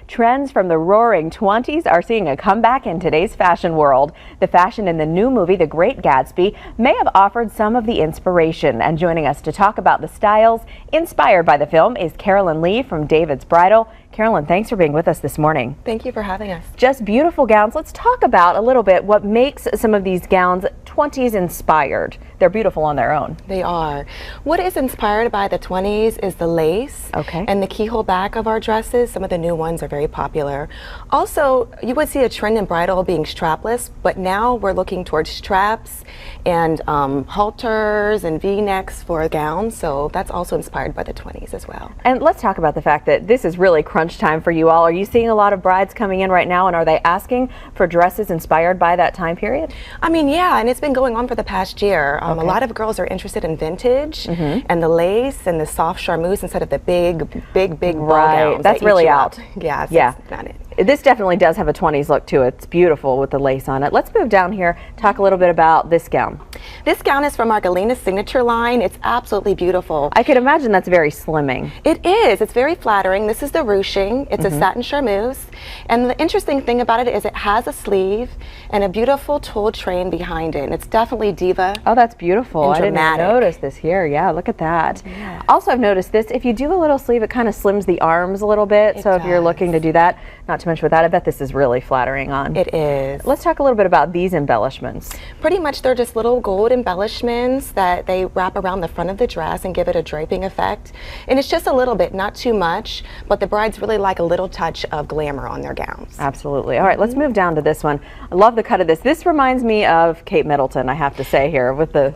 Trends from the roaring 20s are seeing a comeback in today's fashion world. The fashion in the new movie, The Great Gatsby, may have offered some of the inspiration. And joining us to talk about the styles inspired by the film is Carolyn Lee from David's Bridal. Carolyn, thanks for being with us this morning. Thank you for having us. Just beautiful gowns. Let's talk about a little bit what makes some of these gowns 20s inspired. They're beautiful on their own. They are. What is inspired by the 20s is the lace and the keyhole back of our dresses. Some of the new ones are very popular. Also, you would see a trend in bridal being strapless, but now we're looking towards straps and halters and V-necks for gowns, so that's also inspired by the 20s as well. And let's talk about the fact that this is really crunch time for you all. Are you seeing a lot of brides coming in right now, and are they asking for dresses inspired by that time period? I mean, yeah, and it's been going on for the past year. A lot of girls are interested in vintage and the lace and the soft charmeuse instead of the big ball gowns. That's really out. Yeah, it's not it. This definitely does have a 20s look to it. It's beautiful with the lace on it. Let's move down here, talk a little bit about this gown. This gown is from our Galena signature line. It's absolutely beautiful. I could imagine that's very slimming. It is. It's very flattering. This is the ruching. It's a satin charmeuse. And the interesting thing about it is it has a sleeve and a beautiful tulle train behind it. And it's definitely diva. Oh, that's beautiful. I didn't notice this here. Yeah, look at that. Yes. Also, I've noticed this. If you do a little sleeve, it kind of slims the arms a little bit. So if you're looking to do that, not to mention with that, I bet this is really flattering on. It is. Let's talk a little bit about these embellishments. Pretty much they're just little gold embellishments that they wrap around the front of the dress and give it a draping effect. And it's just a little bit, not too much, but the brides really like a little touch of glamour on their gowns. Absolutely. All right, let's move down to this one. I love the cut of this. This reminds me of Kate Middleton, I have to say here, with the...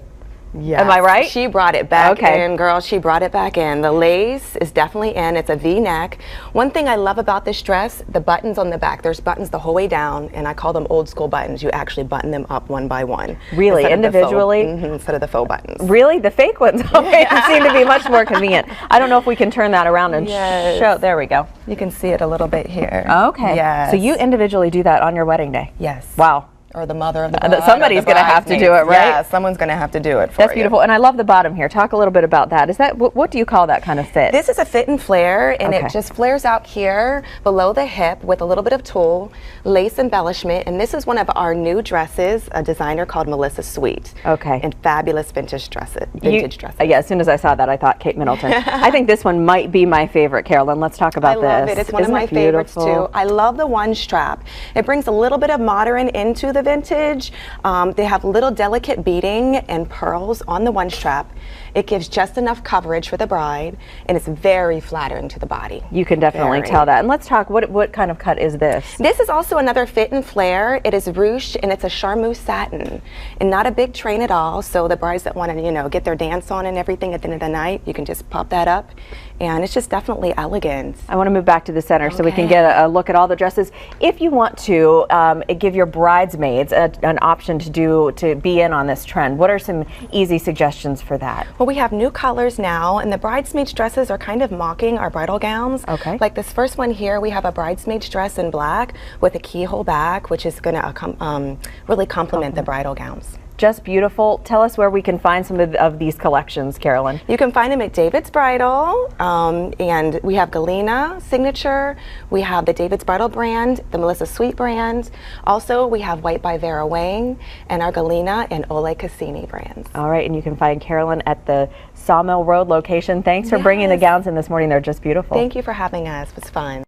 Yes. Am I right? She brought it back in, girl. She brought it back in. The lace is definitely in. It's a V-neck. One thing I love about this dress, the buttons on the back. There's buttons the whole way down, and I call them old school buttons. You actually button them up one by one. Really? Individually? Instead of the faux buttons. Really? The fake ones seem to be much more convenient. I don't know if we can turn that around and show. There we go. You can see it a little bit here. Okay. Yes. So you individually do that on your wedding day? Yes. Wow. Or the mother of the bride. Somebody's going to have to do it, right? Yeah, someone's going to have to do it for That's beautiful. And I love the bottom here. Talk a little bit about that. Is that what do you call that kind of fit? This is a fit and flare, and it just flares out here below the hip with a little bit of tulle, lace embellishment, and this is one of our new dresses, a designer called Melissa Sweet. Okay. And fabulous vintage dresses. Yeah, as soon as I saw that, I thought Kate Middleton. I think this one might be my favorite, Carolyn. Let's talk about this. I love it. It's one of my favorites too. I love the one strap. It brings a little bit of modern into the vintage. They have little delicate beading and pearls on the one strap. It gives just enough coverage for the bride, and it's very flattering to the body. You can definitely tell that. And let's talk, what kind of cut is this? This is also another fit and flare. It is ruched, and it's a charmeuse satin, and not a big train at all. So the brides that want to, get their dance on and everything at the end of the night, you can just pop that up, and it's just definitely elegant. I want to move back to the center so we can get a look at all the dresses. If you want to give your bridesmaids an option to be in on this trend, what are some easy suggestions for that? Well, we have new colors now, and the bridesmaids dresses are kind of mocking our bridal gowns. Okay. Like this first one here, we have a bridesmaid's dress in black with a keyhole back, which is going to really complement the bridal gowns. Just beautiful. Tell us where we can find some of these collections, Carolyn. You can find them at David's Bridal, and we have Galena Signature, we have the David's Bridal brand, the Melissa Sweet brand. Also, we have White by Vera Wang and our Galena and Ole Cassini brands. All right, and you can find Carolyn at the Sawmill Road location. Thanks for bringing the gowns in this morning. They're just beautiful. Thank you for having us. It was fun.